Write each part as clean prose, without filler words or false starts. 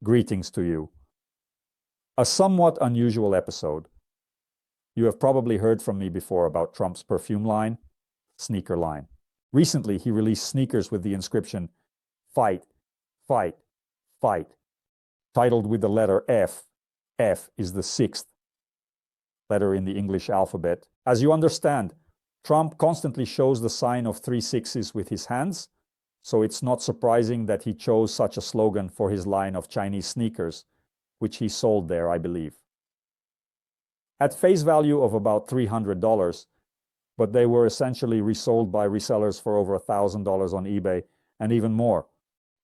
Greetings to you. A somewhat unusual episode. You have probably heard from me before about Trump's perfume line, sneaker line. Recently, he released sneakers with the inscription, "Fight, Fight, Fight," titled with the letter F. F is the sixth letter in the English alphabet. As you understand, Trump constantly shows the sign of 3 sixes with his hands, so it's not surprising that he chose such a slogan for his line of Chinese sneakers, which he sold there, I believe. At face value of about $300, but they were essentially resold by resellers for over $1,000 on eBay and even more.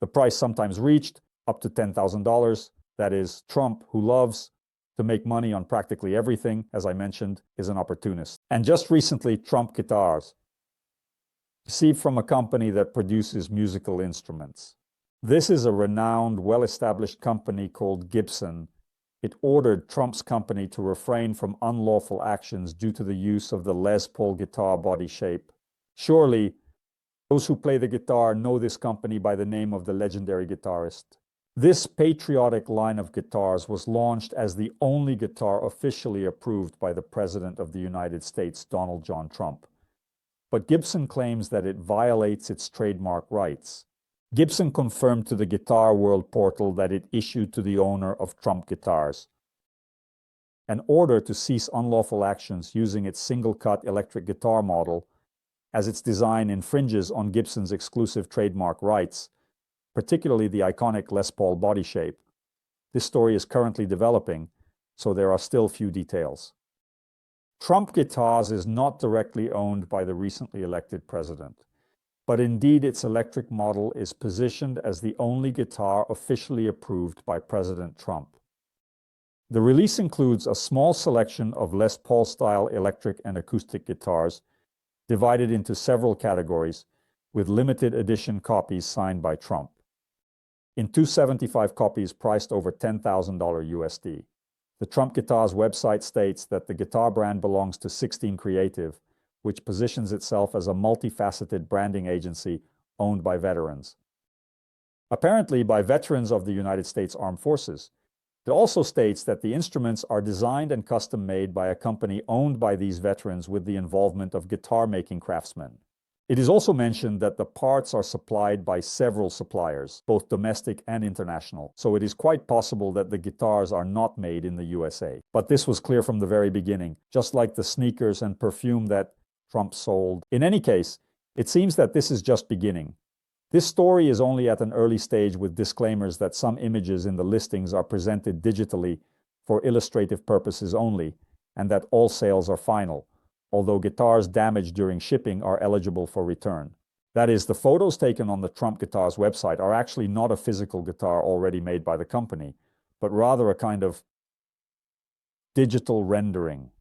The price sometimes reached up to $10,000. That is, Trump, who loves to make money on practically everything, as I mentioned, is an opportunist. And just recently, Trump guitars, received from a company that produces musical instruments. This is a renowned, well-established company called Gibson. It ordered Trump's company to refrain from unlawful actions due to the use of the Les Paul guitar body shape. Surely, those who play the guitar know this company by the name of the legendary guitarist. This patriotic line of guitars was launched as the only guitar officially approved by the President of the United States, Donald John Trump. But Gibson claims that it violates its trademark rights. Gibson confirmed to the Guitar World portal that it issued to the owner of Trump Guitars an order to cease unlawful actions using its single-cut electric guitar model, as its design infringes on Gibson's exclusive trademark rights, particularly the iconic Les Paul body shape. This story is currently developing, so there are still few details. Trump Guitars is not directly owned by the recently elected president, but indeed its electric model is positioned as the only guitar officially approved by President Trump. The release includes a small selection of Les Paul-style electric and acoustic guitars, divided into several categories, with limited edition copies signed by Trump. In 275 copies priced over $10,000 USD. The Trump Guitars website states that the guitar brand belongs to 16 Creative, which positions itself as a multifaceted branding agency owned by veterans. Apparently by veterans of the United States Armed Forces. It also states that the instruments are designed and custom-made by a company owned by these veterans with the involvement of guitar-making craftsmen. It is also mentioned that the parts are supplied by several suppliers, both domestic and international, so it is quite possible that the guitars are not made in the USA. But this was clear from the very beginning, just like the sneakers and perfume that Trump sold. In any case, it seems that this is just beginning. This story is only at an early stage with disclaimers that some images in the listings are presented digitally for illustrative purposes only, and that all sales are final, although guitars damaged during shipping are eligible for return. That is, the photos taken on the Trump Guitars website are actually not a physical guitar already made by the company, but rather a kind of digital rendering.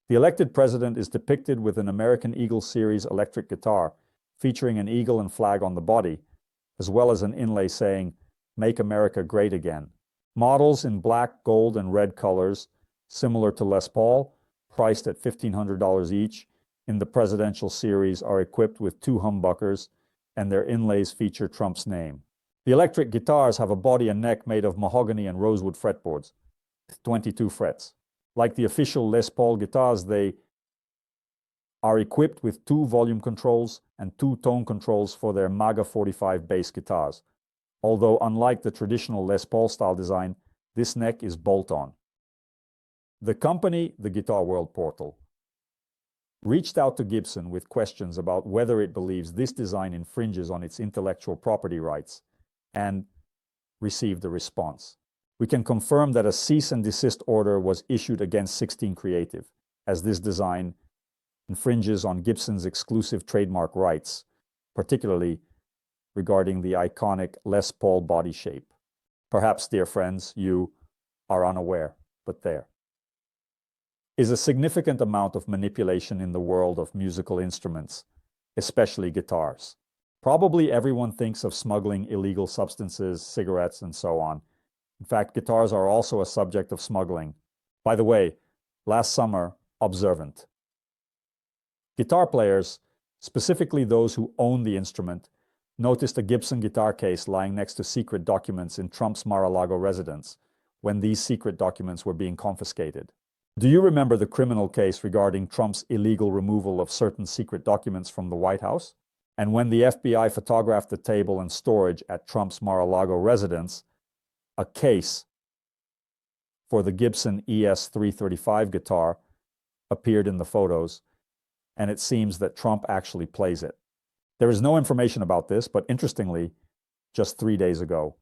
The elected president is depicted with an American Eagle Series electric guitar, featuring an eagle and flag on the body, as well as an inlay saying, "Make America Great Again." Models in black, gold, and red colors, similar to Les Paul, priced at $1,500 each, in the presidential series are equipped with 2 humbuckers, and their inlays feature Trump's name. The electric guitars have a body and neck made of mahogany and rosewood fretboards, with 22 frets. Like the official Les Paul guitars, they are equipped with 2 volume controls and 2 tone controls for their MAGA 45 bass guitars. Although unlike the traditional Les Paul style design, this neck is bolt-on. The company, the Guitar World portal, reached out to Gibson with questions about whether it believes this design infringes on its intellectual property rights, and received a response. We can confirm that a cease and desist order was issued against 16 Creative, as this design infringes on Gibson's exclusive trademark rights, particularly regarding the iconic Les Paul body shape. Perhaps, dear friends, you are unaware, but there is a significant amount of manipulation in the world of musical instruments, especially guitars. Probably everyone thinks of smuggling illegal substances, cigarettes, and so on. In fact, guitars are also a subject of smuggling. By the way, last summer, observant guitar players, specifically those who own the instrument, noticed a Gibson guitar case lying next to secret documents in Trump's Mar-a-Lago residence when these secret documents were being confiscated. Do you remember the criminal case regarding Trump's illegal removal of certain secret documents from the White House? And when the FBI photographed the table and storage at Trump's Mar-a-Lago residence, a case for the Gibson ES-335 guitar appeared in the photos, and it seems that Trump actually plays it. There is no information about this, but interestingly, just 3 days ago,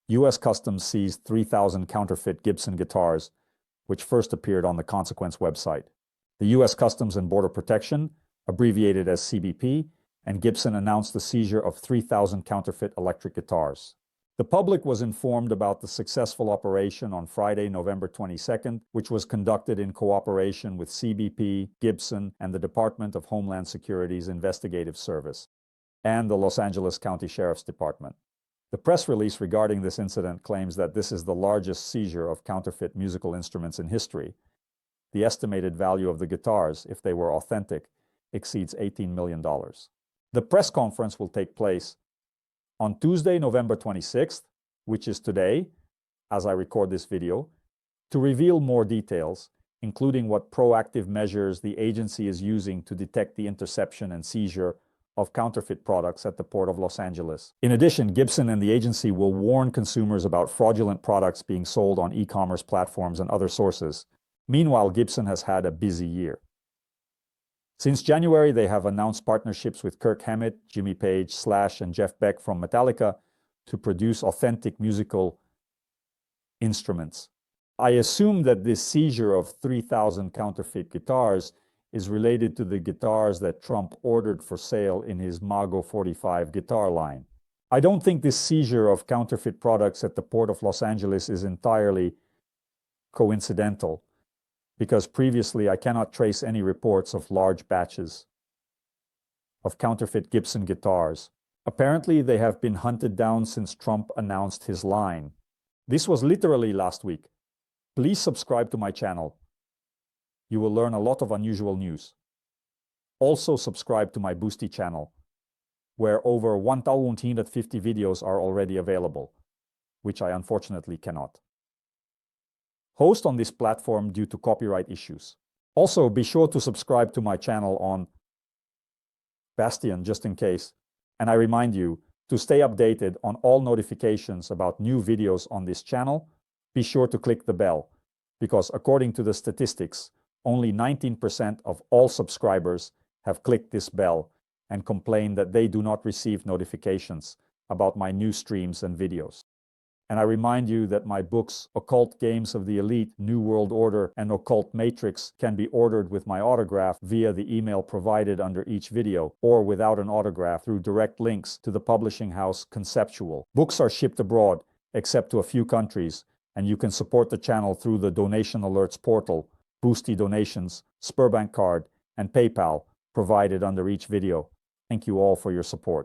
U.S. Customs seized 3,000 counterfeit Gibson guitars, which first appeared on the Consequence website. The U.S. Customs and Border Protection, abbreviated as CBP, and Gibson announced the seizure of 3,000 counterfeit electric guitars. The public was informed about the successful operation on Friday, November 22nd, which was conducted in cooperation with CBP, Gibson, and the Department of Homeland Security's Investigative Service, and the Los Angeles County Sheriff's Department. The press release regarding this incident claims that this is the largest seizure of counterfeit musical instruments in history. The estimated value of the guitars, if they were authentic, exceeds $18 million. The press conference will take place on Tuesday, November 26th, which is today, as I record this video, to reveal more details, including what proactive measures the agency is using to detect the interception and seizure of counterfeit products at the Port of Los Angeles. In addition, Gibson and the agency will warn consumers about fraudulent products being sold on e-commerce platforms and other sources. Meanwhile, Gibson has had a busy year. Since January, they have announced partnerships with Kirk Hammett, Jimmy Page, Slash, and Jeff Beck from Metallica to produce authentic musical instruments. I assume that this seizure of 3,000 counterfeit guitars is related to the guitars that Trump ordered for sale in his Mago 45 guitar line. I don't think this seizure of counterfeit products at the Port of Los Angeles is entirely coincidental, because previously I cannot trace any reports of large batches of counterfeit Gibson guitars. Apparently, they have been hunted down since Trump announced his line. This was literally last week. Please subscribe to my channel. You will learn a lot of unusual news. Also subscribe to my Boosty channel, where over 1,150 videos are already available, which I unfortunately cannot host on this platform due to copyright issues. Also, be sure to subscribe to my channel on Bastion just in case, and I remind you to stay updated on all notifications about new videos on this channel. Be sure to click the bell, because according to the statistics, only 19% of all subscribers have clicked this bell and complain that they do not receive notifications about my new streams and videos. And I remind you that my books, Occult Games of the Elite, New World Order, and Occult Matrix, can be ordered with my autograph via the email provided under each video, or without an autograph through direct links to the publishing house Conceptual. Books are shipped abroad, except to a few countries, and you can support the channel through the Donation Alerts portal, Boosty Donations, Sberbank Card, and PayPal provided under each video. Thank you all for your support.